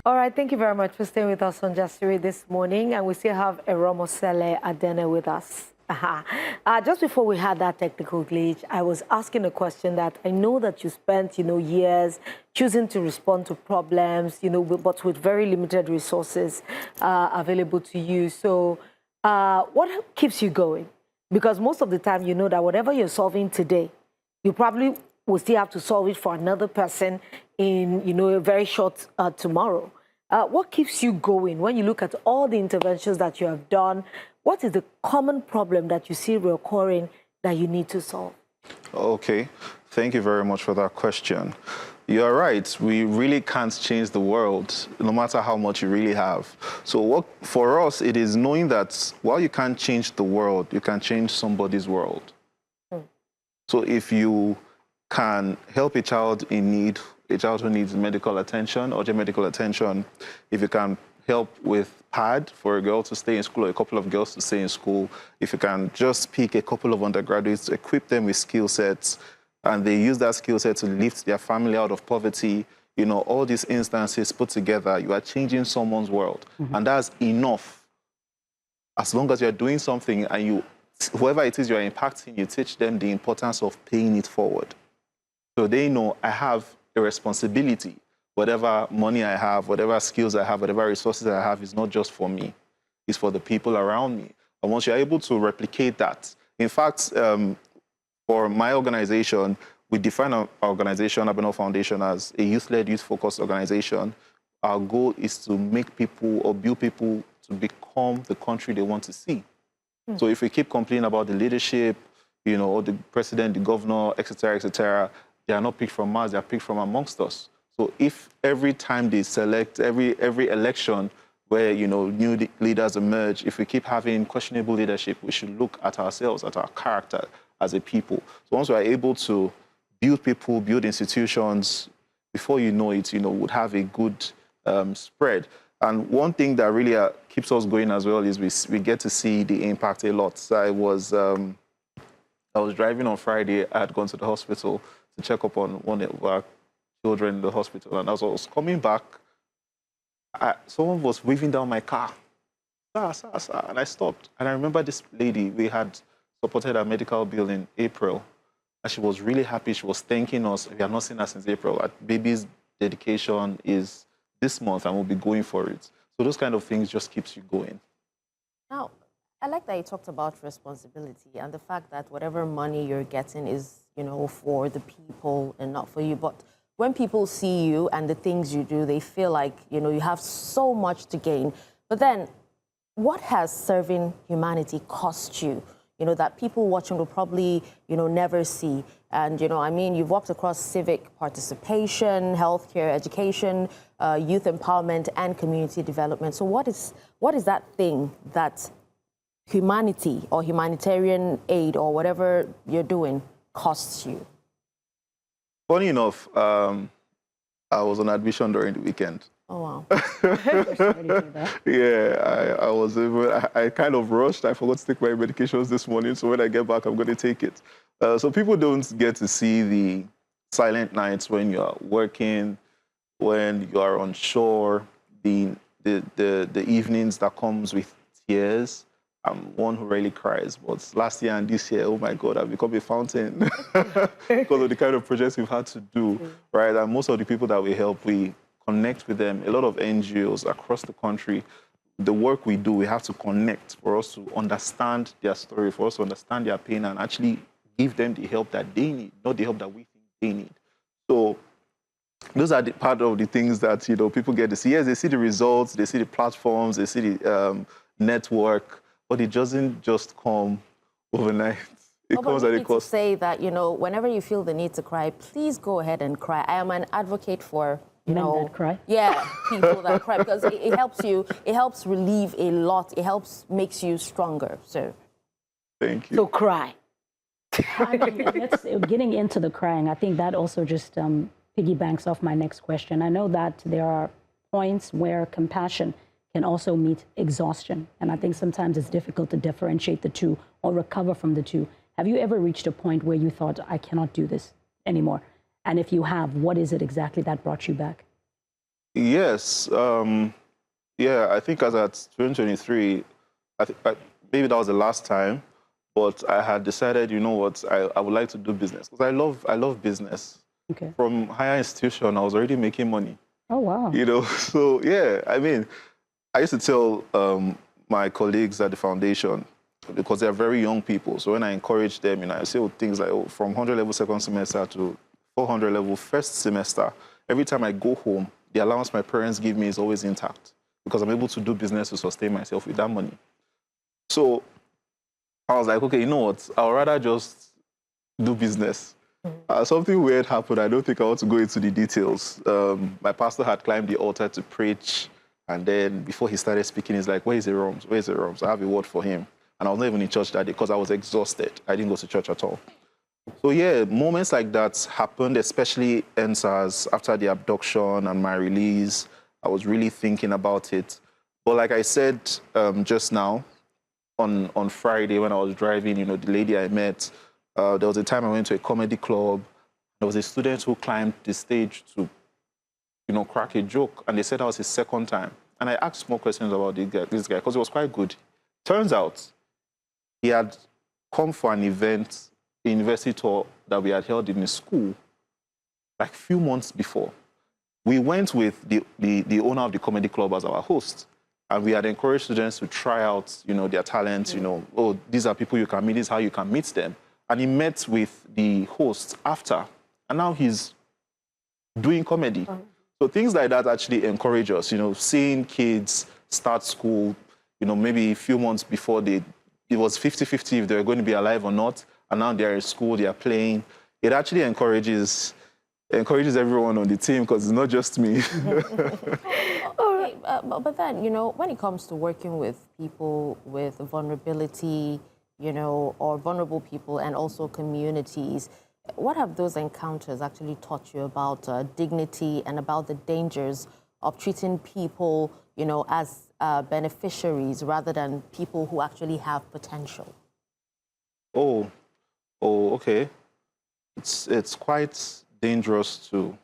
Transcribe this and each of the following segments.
All right, thank you very much for staying with us on Jasiri this morning. And we still have Eromosele Adene with us. Just before we had that technical glitch, I was asking a question that I know that you spent, years choosing to respond to problems, but with very limited resources available to you. So what keeps you going? Because most of the time, you know that whatever you're solving today, you probably will still have to solve it for another person in, a very short tomorrow. What keeps you going when you look at all the interventions that you have done? What is the common problem that you see recurring that you need to solve? Okay, thank you very much for that question. You're right, we really can't change the world, no matter how much you really have. So for us, it is knowing that while you can't change the world, you can change somebody's world. So if you can help a child in need, a child who needs medical attention, urgent medical attention, if you can help with pad for a girl to stay in school or a couple of girls to stay in school, if you can just pick a couple of undergraduates, equip them with skill sets, and they use that skill set to lift their family out of poverty, all these instances put together, you are changing someone's world. And that's enough. As long as you're doing something and whoever it is you're impacting, you teach them the importance of paying it forward. So they know I have a responsibility. Whatever money I have, whatever skills I have, whatever resources I have is not just for me. It's for the people around me. And once you're able to replicate that, in fact, for my organization, we define our organization, ABENOL Foundation, as a youth-led, youth-focused organization. Our goal is to make people or build people to become the country they want to see. So if we keep complaining about the leadership, or the president, the governor, etc., they are not picked from us, they are picked from amongst us. So if every time they select, every election where, new leaders emerge, if we keep having questionable leadership, we should look at ourselves, at our character as a people. So once we are able to build people, build institutions, before you know it, would have a good spread. And one thing that really keeps us going as well is we get to see the impact a lot. So I was driving on Friday. I had gone to the hospital to check up on one of our children in the hospital. And as I was coming back, someone was waving down my car. Sir. And I stopped. And I remember this lady, we had supported her medical bill in April. And she was really happy. She was thanking us. We have not seen her since April. Our baby's dedication is this month, and we'll be going for it. So those kind of things just keeps you going. Now, I like that you talked about responsibility and the fact that whatever money you're getting is, for the people and not for you. But when people see you and the things you do, they feel like, you have so much to gain. But then what has serving humanity cost you? That people watching will probably, never see. And, you've worked across civic participation, healthcare, education, youth empowerment, and community development. So what is that thing that humanity or humanitarian aid or whatever you're doing costs you? Funny enough, I was on admission during the weekend. Oh, wow. Yeah, I was I kind of rushed. I forgot to take my medications this morning, so when I get back, I'm going to take it. So people don't get to see the silent nights when you're working, when you are on shore, the evenings that comes with tears. I'm one who rarely cries, but last year and this year, oh my God, I've become a fountain because of the kind of projects we've had to do, right? And most of the people that we help, we connect with them. A lot of NGOs across the country, the work we do, we have to connect for us to understand their story, for us to understand their pain and actually give them the help that they need, not the help that we think they need. So those are part of the things that, people get to see. Yes, they see the results, they see the platforms, they see the network, but it doesn't just come overnight. It comes at a cost. To say that, whenever you feel the need to cry, please go ahead and cry. I am an advocate for, men that cry? Yeah, people that cry, because it helps you, it helps relieve a lot. It makes you stronger. So, thank you. So cry. Getting into the crying, I think that also just piggybanks off my next question. I know that there are points where compassion can also meet exhaustion. And I think sometimes it's difficult to differentiate the two or recover from the two. Have you ever reached a point where you thought, I cannot do this anymore? And if you have, what is it exactly that brought you back? Yes. Yeah, I think as at 2023, maybe that was the last time, but I had decided, you know what, I would like to do business because I love business. Okay. From higher institution, I was already making money. Oh, wow. You know, so yeah, I mean, I used to tell my colleagues at the foundation, because they're very young people. So when I encourage them, you know, I say things like, oh, from 100 level second semester to 400 level first semester, every time I go home, the allowance my parents give me is always intact because I'm able to do business to sustain myself with that money. So I was like, okay, you know what? I'd rather just do business. Something weird happened. I don't think I want to go into the details. My pastor had climbed the altar to preach. And then before he started speaking, he's like, where is Eroms? Where is Eroms? I have a word for him. And I was not even in church that day because I was exhausted. I didn't go to church at all. So yeah, moments like that happened, especially NSAS after the abduction and my release. I was really thinking about it. But like I said just now, on Friday when I was driving, you know, the lady I met, there was a time I went to a comedy club. There was a student who climbed the stage to, you know, crack a joke. And they said that was his second time. And I asked more questions about this guy because it was quite good. Turns out he had come for an event, a university tour that we had held in his school, like a few months before. We went with the owner of the comedy club as our host. And we had encouraged students to try out, you know, their talents, you know, oh, these are people you can meet, this is how you can meet them. And he met with the host after, and now he's doing comedy. So things like that actually encourage us, you know, seeing kids start school, you know, maybe a few months before it was 50-50 if they were going to be alive or not, and now they're in school, they're playing. It actually encourages everyone on the team because it's not just me. Okay, but then, you know, when it comes to working with people with vulnerability, you know, or vulnerable people and also communities, what have those encounters actually taught you about dignity and about the dangers of treating people, you know, as beneficiaries rather than people who actually have potential? Oh, okay. It's quite dangerous to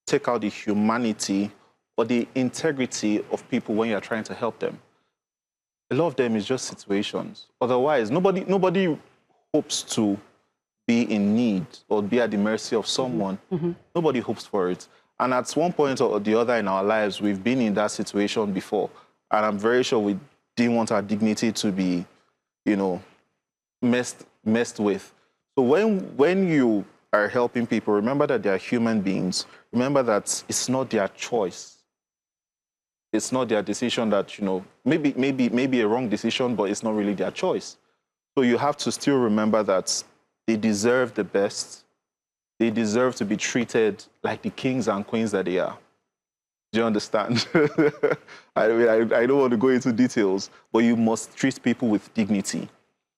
take out the humanity or the integrity of people when you're trying to help them. A lot of them is just situations. Otherwise, nobody hopes to be in need or be at the mercy of someone. Nobody hopes for it. And at one point or the other in our lives, we've been in that situation before. And I'm very sure we didn't want our dignity to be, you know, messed with. So when you are helping people, remember that they are human beings. Remember that it's not their choice. It's not their decision that, you know, maybe a wrong decision, but it's not really their choice. So you have to still remember that they deserve the best. They deserve to be treated like the kings and queens that they are. Do you understand? I mean, I don't want to go into details, but you must treat people with dignity.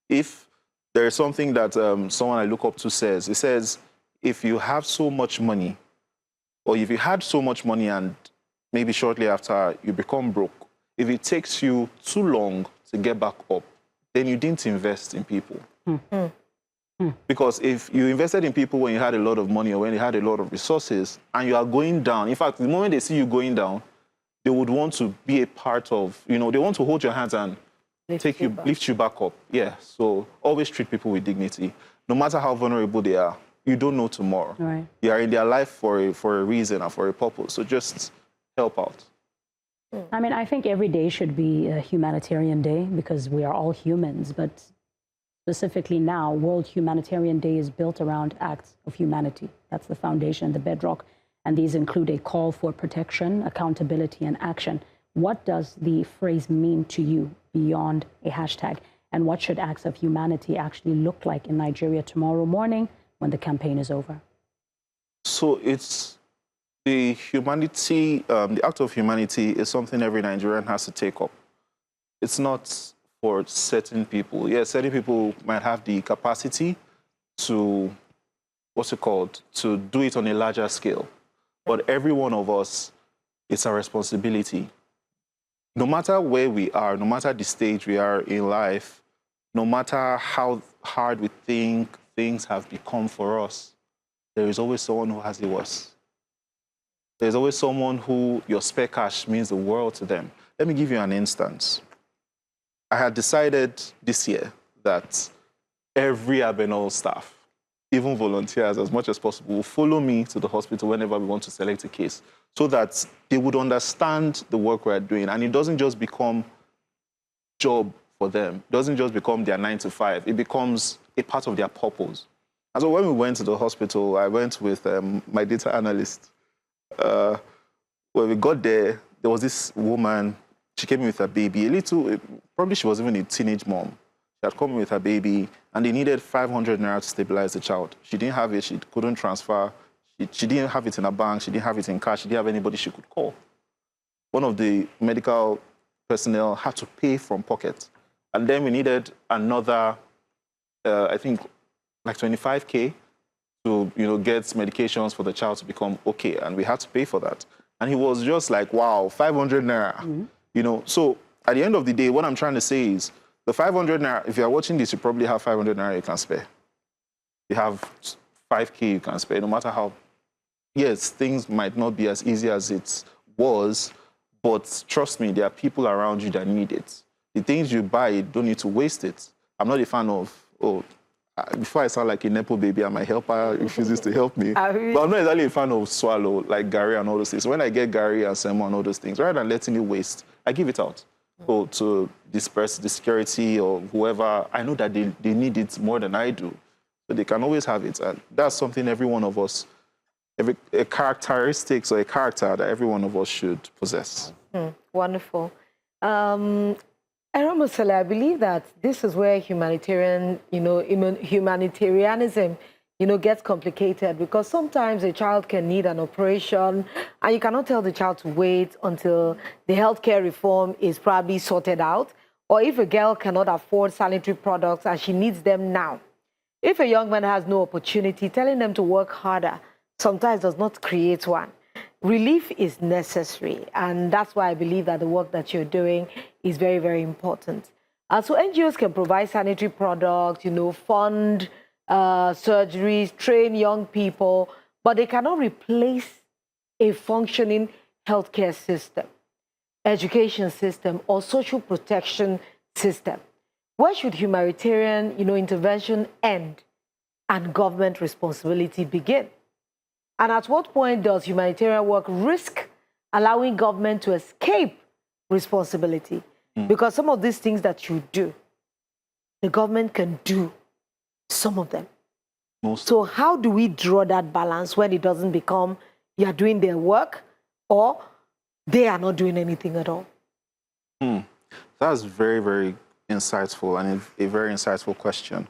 If there is something that someone I look up to says, it says, if you have so much money, or if you had so much money and maybe shortly after you become broke, if it takes you too long to get back up, then you didn't invest in people. Because if you invested in people when you had a lot of money or when you had a lot of resources and you are going down, in fact, the moment they see you going down, they would want to be a part of, you know, they want to hold your hands and lift you back up. Yeah, so always treat people with dignity. No matter how vulnerable they are, you don't know tomorrow. Right. You are in their life for a reason and for a purpose, so just help out. I mean, I think every day should be a humanitarian day because we are all humans, but specifically now, World Humanitarian Day is built around acts of humanity. That's the foundation, the bedrock. And these include a call for protection, accountability, and action. What does the phrase mean to you beyond a hashtag? And what should acts of humanity actually look like in Nigeria tomorrow morning when the campaign is over? So it's the humanity, the act of humanity is something every Nigerian has to take up. It's not for certain people. Yes, certain people might have the capacity to, to do it on a larger scale. But every one of us, it's our responsibility. No matter where we are, no matter the stage we are in life, no matter how hard we think things have become for us, there is always someone who has it worse. There's always someone who your spare cash means the world to them. Let me give you an instance. I had decided this year that every ABENOL staff, even volunteers as much as possible, will follow me to the hospital whenever we want to select a case so that they would understand the work we're doing. And it doesn't just become job for them. It doesn't just become their 9 to 5. It becomes a part of their purpose. And so when we went to the hospital, I went with my data analyst. When we got there, there was this woman. She came in with her baby, probably she was even a teenage mom. She had come in with her baby, and they needed 500 naira to stabilize the child. She didn't have it, she couldn't transfer. She didn't have it in a bank, she didn't have it in cash, she didn't have anybody she could call. One of the medical personnel had to pay from pocket. And then we needed another, I think, like 25K to, get medications for the child to become okay. And we had to pay for that. And he was just like, wow, 500 naira. Mm-hmm. So at the end of the day, what I'm trying to say is the 500 naira, if you're watching this, you probably have 500 naira you can spare. You have 5K you can spare, no matter how, yes, things might not be as easy as it was, but trust me, there are people around you that need it. The things you buy, you don't need to waste it. I'm not a fan of, before I sound like a Nepo baby and my helper refuses to help me, but I'm not exactly a fan of swallow, like Gary and all those things. When I get Gary and Semo and all those things, rather than letting it waste, I give it out. So to disperse the security or whoever, I know that they need it more than I do. So they can always have it. And that's something every one of us, a characteristics or a character that every one of us should possess. Wonderful. Eromosele, I believe that this is where humanitarianism, gets complicated, because sometimes a child can need an operation and you cannot tell the child to wait until the healthcare reform is probably sorted out, or if a girl cannot afford sanitary products and she needs them now. If a young man has no opportunity, telling them to work harder sometimes does not create one. Relief is necessary, and that's why I believe that the work that you're doing is very, very important. So NGOs can provide sanitary products, fund surgeries, train young people, but they cannot replace a functioning healthcare system, education system, or social protection system. Where should humanitarian, intervention end and government responsibility begin? And at what point does humanitarian work risk allowing government to escape responsibility? Because some of these things that you do, the government can do some of them. So how do we draw that balance when it doesn't become you're doing their work or they are not doing anything at all? That's very, very insightful and a very insightful question.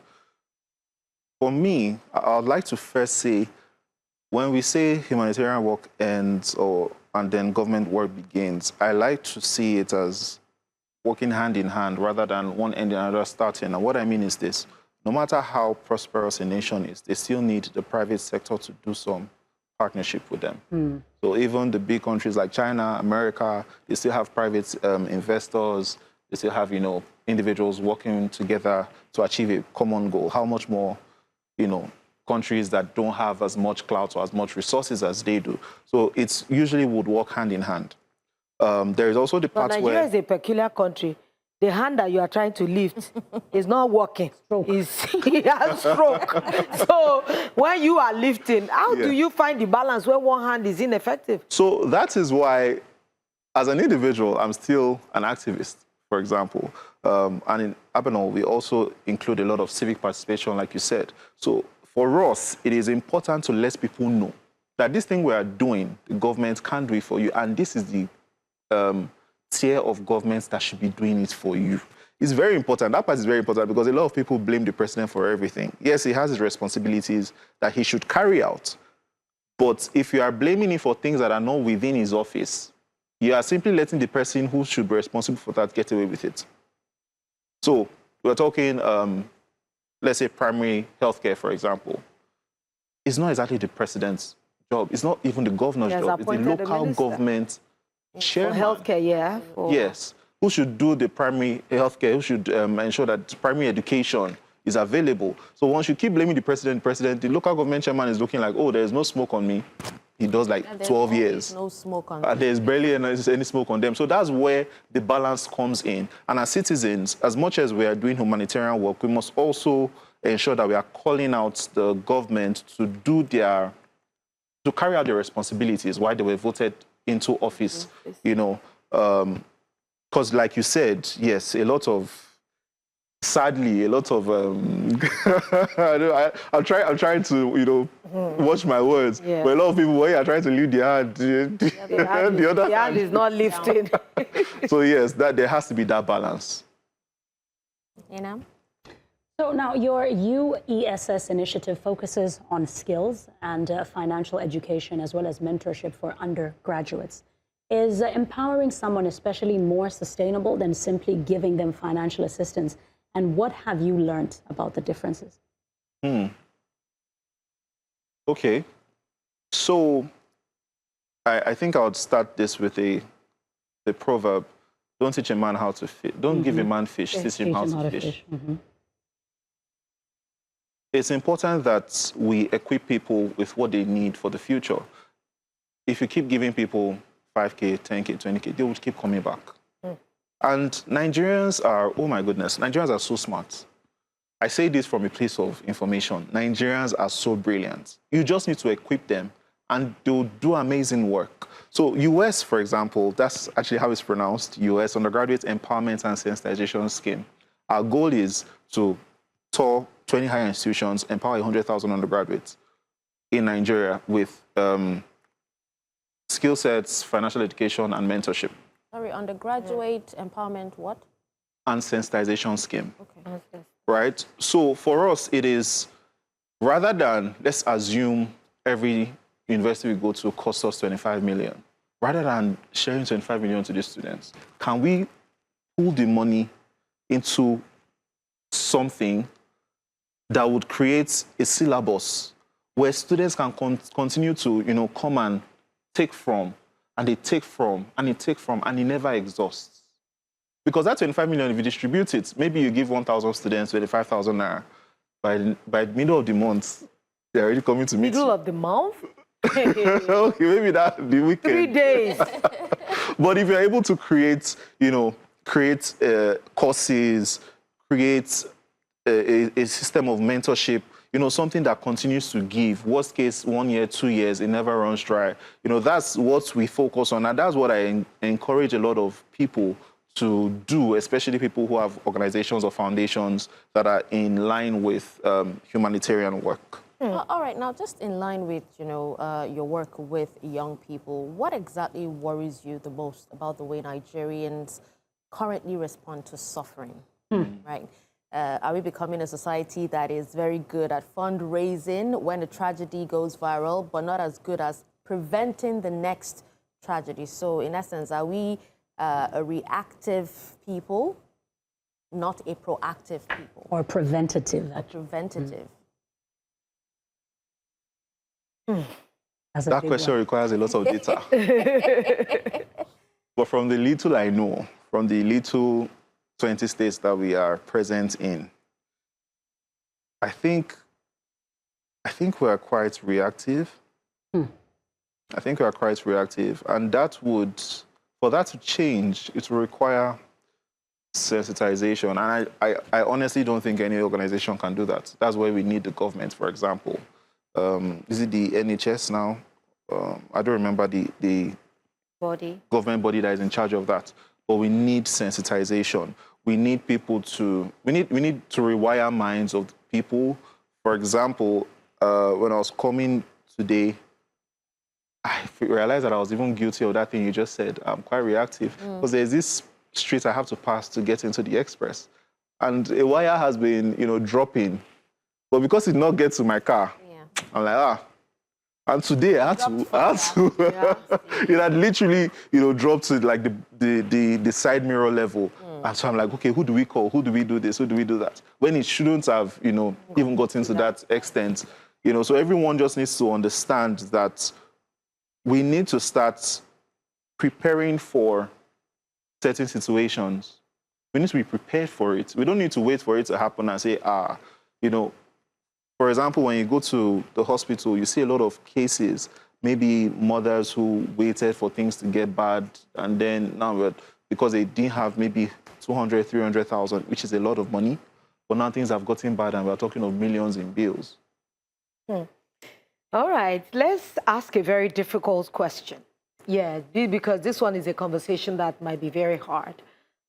For me, I'd like to first say, when we say humanitarian work ends and then government work begins, I like to see it as working hand in hand rather than one end and another starting. And what I mean is this: no matter how prosperous a nation is, they still need the private sector to do some partnership with them. So even the big countries like China, America, they still have private investors. They still have, individuals working together to achieve a common goal. How much more, countries that don't have as much clout or as much resources as they do. So it's usually would work hand in hand. There is also the part where... Nigeria is a peculiar country. The hand that you are trying to lift is not working. He has stroke. So when you are lifting, how do you find the balance when one hand is ineffective? So that is why, as an individual, I'm still an activist, for example. And in ABENOL, we also include a lot of civic participation, like you said. So for us, it is important to let people know that this thing we are doing, the government can't do it for you. And this is the tier of governments that should be doing it for you. It's very important. That part is very important because a lot of people blame the president for everything. Yes, he has his responsibilities that he should carry out. But if you are blaming him for things that are not within his office, you are simply letting the person who should be responsible for that get away with it. So we're talking, let's say, primary healthcare, for example. It's not exactly the president's job. It's not even the governor's job. It's the local government chairman. For healthcare, yeah. Yes. Who should do the primary healthcare? Who should ensure that primary education is available? So once you keep blaming the president, the local government chairman is looking like, oh, there's no smoke on me. he does like And there's 12 years. no smoke on And there's barely any smoke on them. So that's where the balance comes in. And as citizens, as much as we are doing humanitarian work, we must also ensure that we are calling out the government to carry out their responsibilities while they were voted into office, you know. Because like you said, yes, sadly, a lot of I'm trying to, you know, watch my words. Yeah. But a lot of people, when you are trying to leave the hand, the hand is not lifted. So yes, there has to be that balance. You know? So now your UESS initiative focuses on skills and financial education as well as mentorship for undergraduates. Is empowering someone especially more sustainable than simply giving them financial assistance? And what have you learned about the differences? Okay. So I think I would start this with the proverb, don't teach a man how to fish. Don't give a man fish, teach him how to fish. It's important that we equip people with what they need for the future. If you keep giving people 5K, 10K, 20K, they will keep coming back. And Nigerians are, oh my goodness, Nigerians are so smart. I say this from a place of information. Nigerians are so brilliant. You just need to equip them and they'll do amazing work. So US, for example, that's actually how it's pronounced, US, Undergraduate Empowerment and Sensitization Scheme. Our goal is to tour 20 higher institutions, empower 100,000 undergraduates in Nigeria with skill sets, financial education, and mentorship. Sorry, undergraduate empowerment what? And sensitization scheme. Okay. Right? So for us, it is, rather than, let's assume every university we go to costs us 25 million, rather than sharing 25 million to the students, can we pull the money into something that would create a syllabus where students can continue to, you know, come and take from, and they take from, and they take from, and it never exhausts. Because that 25 million, if you distribute it, maybe you give 1,000 students 25,000 naira. By the middle of the month, they're already coming to meet you. Middle of the month? Okay, maybe that the weekend. 3 days. But if you're able to create, you know, courses, create a system of mentorship, you know, something that continues to give. Worst case, 1 year, 2 years, it never runs dry. You know, that's what we focus on. And that's what I encourage a lot of people to do, especially people who have organizations or foundations that are in line with humanitarian work. All right, now just in line with, you know, your work with young people, what exactly worries you the most about the way Nigerians currently respond to suffering, right? Are we becoming a society that is very good at fundraising when a tragedy goes viral, but not as good as preventing the next tragedy? So in essence, are we a reactive people, not a proactive people? Or preventative? A preventative. That question requires a lot of data. But from the little I know, from the little 20 states that we are present in, I think we are quite reactive. I think we are quite reactive. And for that to change, it will require sensitization. And I honestly don't think any organization can do that. That's why we need the government, for example. Is it the NHS now? I don't remember the government body that is in charge of that. But we need sensitization. We need people we need to rewire minds of people. For example, when I was coming today, I realized that I was even guilty of that thing you just said. I'm quite reactive. Because there's this street I have to pass to get into the express. And a wire has been, you know, dropping. But because it did not get to my car, I'm like, And today I had to it had literally, you know, dropped to like the side mirror level. And so I'm like, okay, who do we call? Who do we do this? Who do we do that? When it shouldn't have, you know, even gotten to that extent. You know, so everyone just needs to understand that we need to start preparing for certain situations. We need to be prepared for it. We don't need to wait for it to happen and say, you know, for example, when you go to the hospital, you see a lot of cases maybe mothers who waited for things to get bad, and then now because they didn't have maybe 200, 300,000, which is a lot of money, but now things have gotten bad and we're talking of millions in bills. All right, let's ask a very difficult question. Yeah, because this one is a conversation that might be very hard.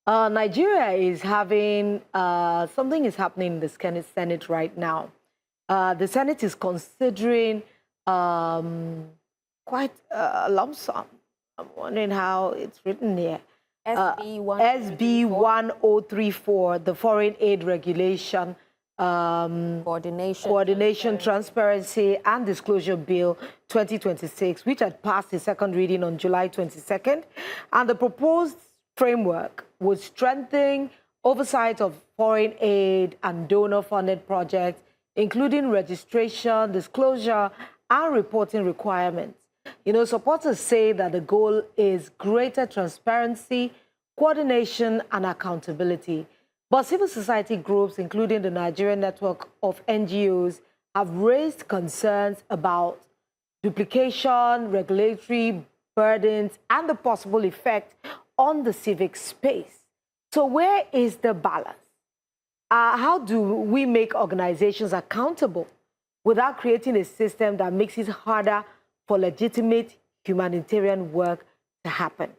Nigeria is having, something is happening in the Senate right now. The Senate is considering quite a lump sum. I'm wondering how it's written here. SB 1034, the foreign aid regulation, coordination, transparency and disclosure bill 2026, which had passed the second reading on July 22nd. And the proposed framework would strengthen oversight of foreign aid and donor-funded projects, including registration, disclosure, and reporting requirements. You know, supporters say that the goal is greater transparency, coordination, and accountability. But civil society groups, including the Nigerian network of NGOs, have raised concerns about duplication, regulatory burdens, and the possible effect on the civic space. So where is the balance? How do we make organizations accountable without creating a system that makes it harder for legitimate humanitarian work to happen?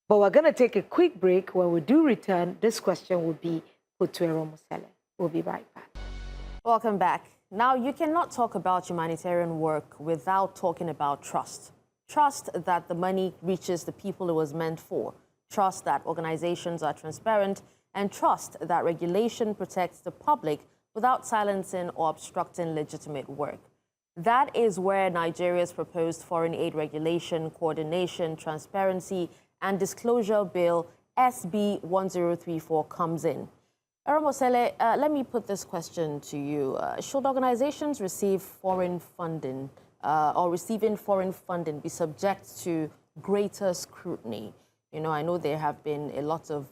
But we're going to take a quick break. When we do return, this question will be put to Eromosele. We'll be right back. Welcome back. Now, you cannot talk about humanitarian work without talking about trust. Trust that the money reaches the people it was meant for. Trust that organizations are transparent, and trust that regulation protects the public without silencing or obstructing legitimate work. That is where Nigeria's proposed foreign aid regulation, coordination, transparency, and disclosure bill SB 1034 comes in. Eromosele, let me put this question to you. Should organizations receive foreign funding or receiving foreign funding be subject to greater scrutiny? You know, I know there have been a lot of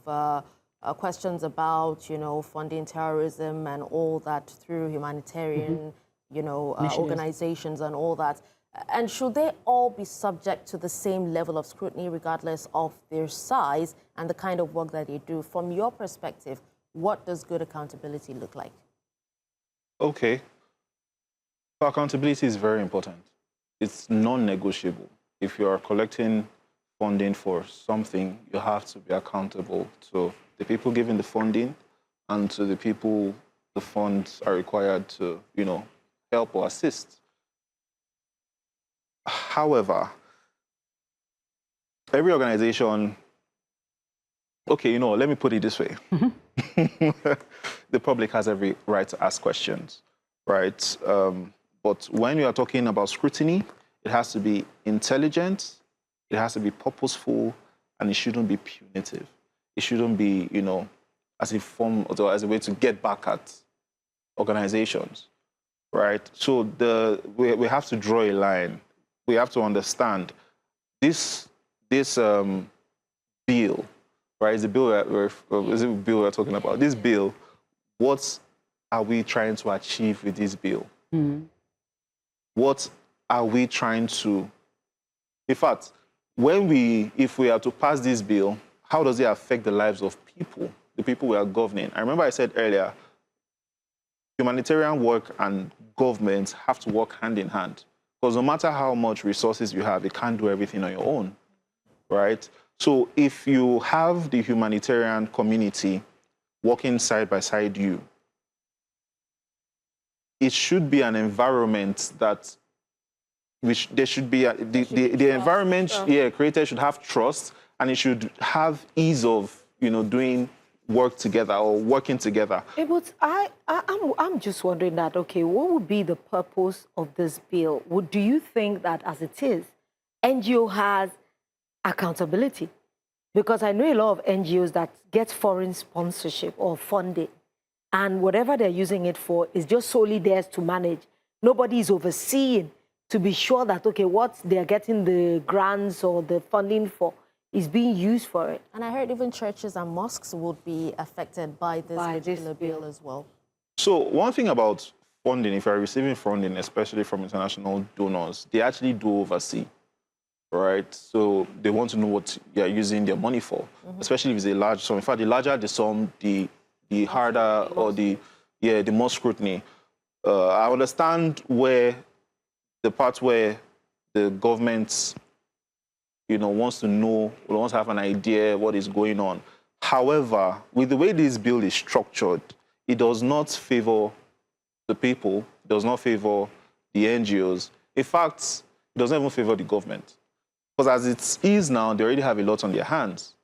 questions about, you know, funding terrorism and all that through humanitarian, you know, organizations and all that. And should they all be subject to the same level of scrutiny regardless of their size and the kind of work that they do? From your perspective, what does good accountability look like? Okay. So accountability is very important. It's non-negotiable. If you are collecting funding for something, you have to be accountable to the people giving the funding and to the people the funds are required to, you know, help or assist. However, every organization, okay, you know, let me put it this way. The public has every right to ask questions, right? But when you are talking about scrutiny, it has to be intelligent, it has to be purposeful, and it shouldn't be punitive. It shouldn't be, you know, as a form or as a way to get back at organizations, right? So we have to draw a line. We have to understand this bill, right? Is the bill we're talking about? This bill, what are we trying to achieve with this bill? What are we trying to? In fact, if we are to pass this bill, how does it affect the lives of people, the people we are governing? I remember I said earlier, humanitarian work and government have to work hand in hand. Because no matter how much resources you have, you can't do everything on your own, right? So if you have the humanitarian community working side by side you, it should be an environment that there should be the environment created should have trust, and it should have ease of, you know, doing work together or working together. But I'm just wondering that, okay, what would be the purpose of this bill? Do you think that as it is, NGO has accountability? Because I know a lot of NGOs that get foreign sponsorship or funding, and whatever they're using it for is just solely theirs to manage. Nobody is overseeing to be sure that, okay, what they're getting the grants or the funding for is being used for it. And I heard even churches and mosques would be affected by this particular bill as well. So one thing about funding, if you're receiving funding, especially from international donors, they actually do oversee, right? So they want to know what you're using their money for, especially if it's a large sum. In fact, the larger the sum, the harder or the more scrutiny. I understand where the part where the government, wants to know, wants to have an idea what is going on. However, with the way this bill is structured, it does not favor the people, it does not favor the NGOs. In fact, it doesn't even favor the government. Because as it is now, they already have a lot on their hands.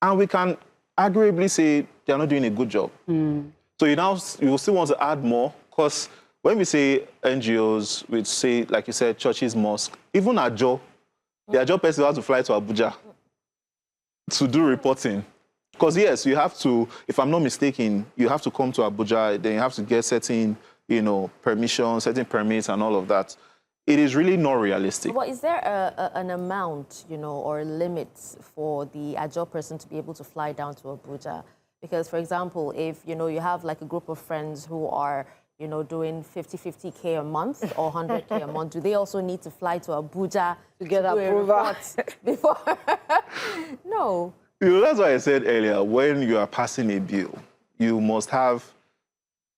And we can arguably say they're not doing a good job. So you still want to add more, because when we say NGOs, we say, like you said, churches, mosques, even AJO, the AJO person has to fly to Abuja to do reporting. Because yes, you have to, if I'm not mistaken, you have to come to Abuja, then you have to get certain, permissions, certain permits and all of that. It is really not realistic. But is there an amount, or limits for the AJO person to be able to fly down to Abuja? Because, for example, if, you have like a group of friends who are, doing 50K a month or 100K a month, do they also need to fly to Abuja to get approval before? No. That's why I said earlier, when you are passing a bill, you must have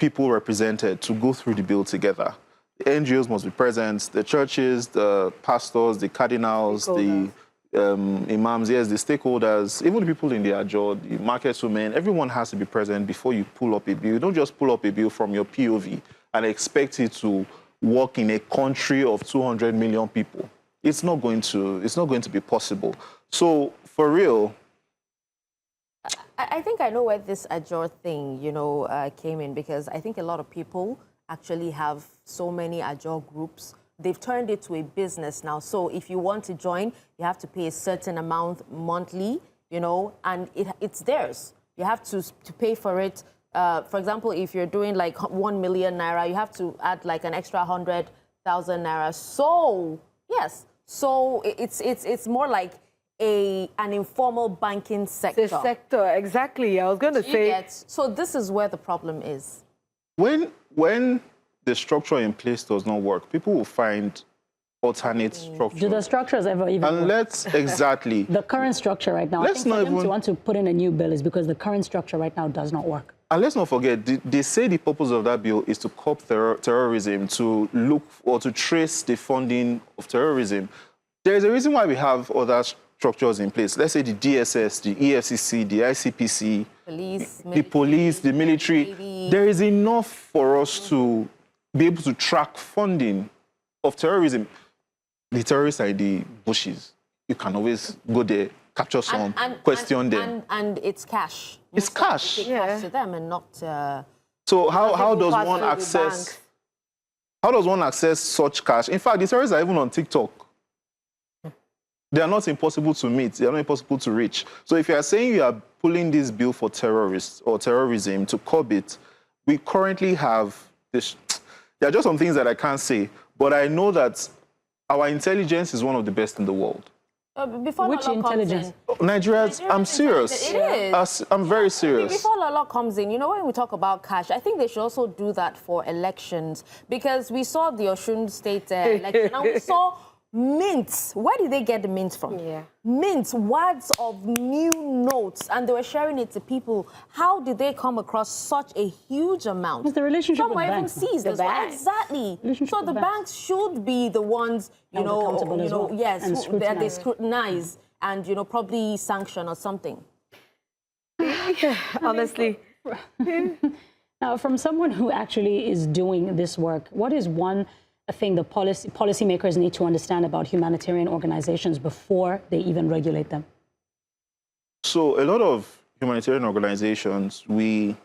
people represented to go through the bill together. The NGOs must be present, the churches, the pastors, the cardinals, the imams, yes, the stakeholders, even the people in the AJO, the market women, everyone has to be present before you pull up a bill. You don't just pull up a bill from your POV and expect it to work in a country of 200 million people. It's not going to be possible. So for real, I think I know where this AJO thing, came in, because I think a lot of people actually have so many AJO groups. They've turned it to a business now. So if you want to join, you have to pay a certain amount monthly, and it's theirs. You have to pay for it. For example, if you're doing like 1 million naira, you have to add like an extra 100,000 naira. So yes, so it's more like an informal banking sector. The sector, exactly. I was going to say. So this is where the problem is. When the structure in place does not work, people will find alternate structures. Do the structures ever even and work? let's exactly The current structure right now, I think for them to want to put in a new bill is because the current structure right now does not work. And let's not forget, they say the purpose of that bill is to curb terrorism, to look or to trace the funding of terrorism. There is a reason why we have other structures in place. Let's say the DSS, the EFCC, the ICPC, the police, the military. Navy. There is enough for us to be able to track funding of terrorism. The terrorists are in the bushes. You can always go there, capture some, question them. And it's cash. It's cash. You take cash to them and not... So how does one access... How does one access such cash? In fact, the terrorists are even on TikTok. They are not impossible to meet. They are not impossible to reach. So if you are saying you are pulling this bill for terrorists or terrorism to curb it, we currently have this. There are just some things that I can't say, but I know that our intelligence is one of the best in the world. Before Which intelligence? Nigerians, I'm serious. It is. I'm very serious. Before Lala comes in, when we talk about cash, I think they should also do that for elections, because we saw the Osun State election and we saw mints. Where did they get the mints from? Mints, wads of new notes, and they were sharing it to people. How did they come across such a huge amount? It's the relationship with banks. Some were even seized as well. Exactly. So the banks should be the ones, yes, that they scrutinize and, probably sanction or something. Honestly. Now, from someone who actually is doing this work, what is one thing the policymakers need to understand about humanitarian organizations before they even regulate them? So a lot of humanitarian organizations, we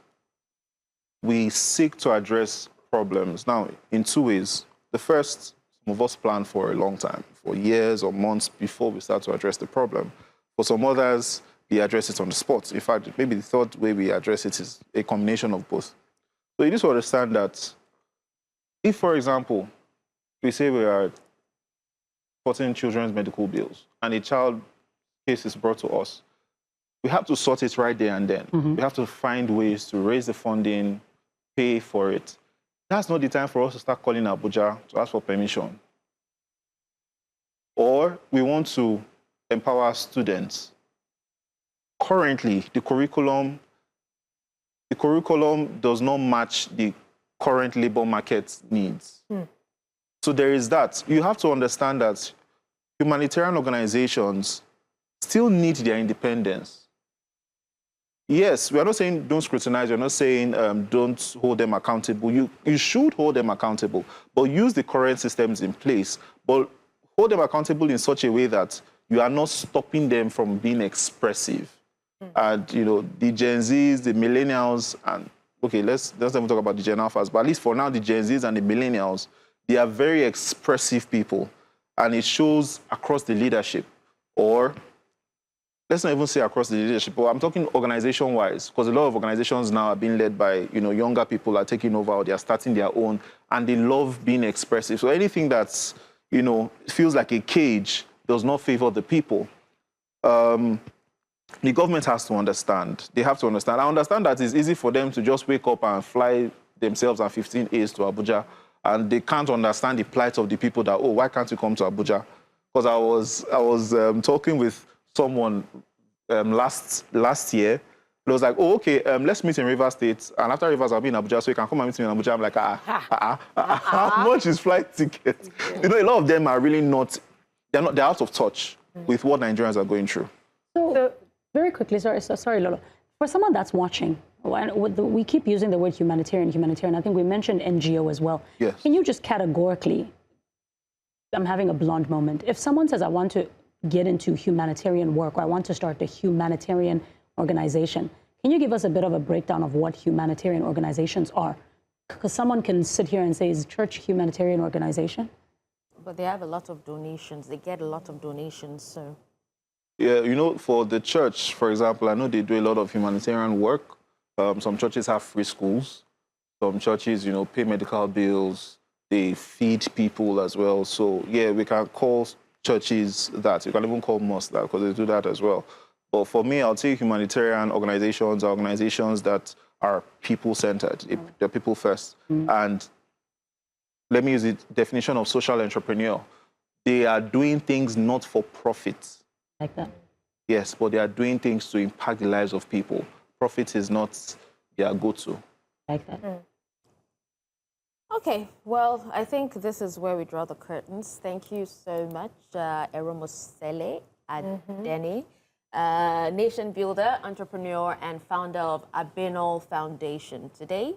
seek to address problems now in two ways. The first, some of us plan for a long time, for years or months before we start to address the problem. For some others, we address it on the spot. In fact, maybe the third way we address it is a combination of both. So you need to understand that if, for example, we say we are supporting children's medical bills and a child case is brought to us, we have to sort it right there and then. We have to find ways to raise the funding, pay for it. that's not the time for us to start calling Abuja to ask for permission. Or we want to empower students. Currently, the curriculum does not match the current labor market needs. So there is that. You have to understand that humanitarian organizations still need their independence. Yes, we are not saying don't scrutinize, we're not saying don't hold them accountable. You should hold them accountable, but use the current systems in place. But hold them accountable in such a way that you are not stopping them from being expressive. And, you know, the Gen Zs, the millennials, and, okay, let's even talk about the Gen Alphas, but at least for now, the Gen Zs and the millennials, they are very expressive people. And it shows across the leadership, or let's not even say across the leadership, but I'm talking organization-wise, because a lot of organizations now are being led by, you know, younger people are taking over, or they're starting their own, and they love being expressive. So anything that's, you know, feels like a cage does not favor the people. The government has to understand. They have to understand. I understand that it's easy for them to just wake up and fly themselves and 15 A's to Abuja, and they can't understand the plight of the people that, oh, why can't you come to Abuja? Because I was talking with someone last year. It was like, oh, okay, let's meet in Rivers State, and after Rivers, I'll be in Abuja, so you can come and meet me in Abuja. I'm like, how much is flight ticket? You know, a lot of them are really not, they're out of touch with what Nigerians are going through. So very quickly, sorry, Lolo. For someone that's watching, we keep using the word humanitarian. I think we mentioned NGO as well. Yes. Can you just categorically, I'm having a blonde moment. If someone says, I want to get into humanitarian work, or I want to start a humanitarian organization, can you give us a bit of a breakdown of what humanitarian organizations are? Because someone can sit here and say, is church a humanitarian organization? But they have a lot of donations. They get a lot of donations, so. Yeah, you know, for the church, for example, I know they do a lot of humanitarian work. Some churches have free schools. Some churches, you know, pay medical bills. They feed people as well. So, yeah, we can call churches that. You can even call mosques that, because they do that as well. But for me, I'll say humanitarian organizations are organizations that are people-centered. They're people first. And let me use the definition of social entrepreneur. They are doing things not for profit. Like that? Yes, but they are doing things to impact the lives of people. Profit is not their go-to. Like that. Okay, well, I think this is where we draw the curtains. Thank you so much, Eromosele Adene, nation builder, entrepreneur, and founder of ABENOL Foundation. Today,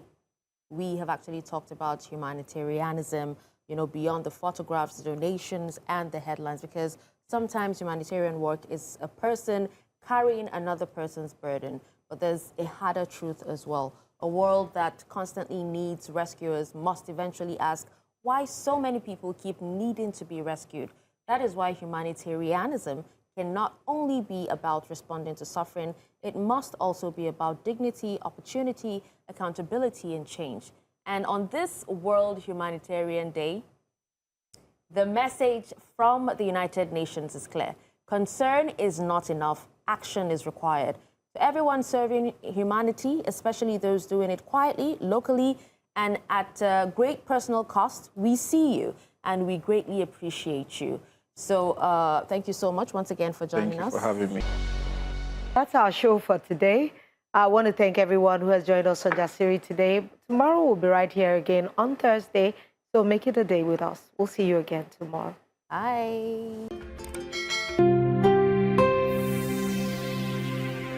we have actually talked about humanitarianism, you know, beyond the photographs, the donations, and the headlines, because sometimes humanitarian work is a person carrying another person's burden, but there's a harder truth as well. A world that constantly needs rescuers must eventually ask why so many people keep needing to be rescued. That is why humanitarianism can not only be about responding to suffering, it must also be about dignity, opportunity, accountability, and change. And on this World Humanitarian Day, the message from the United Nations is clear. Concern is not enough. Action is required. To everyone serving humanity, especially those doing it quietly, locally, and at great personal cost, we see you and we greatly appreciate you. So thank you so much once again for joining us. Thank you for having me. That's our show for today. I want to thank everyone who has joined us on Jasiri today. Tomorrow we'll be right here again on Thursday. So make it a day with us. We'll see you again tomorrow. Bye.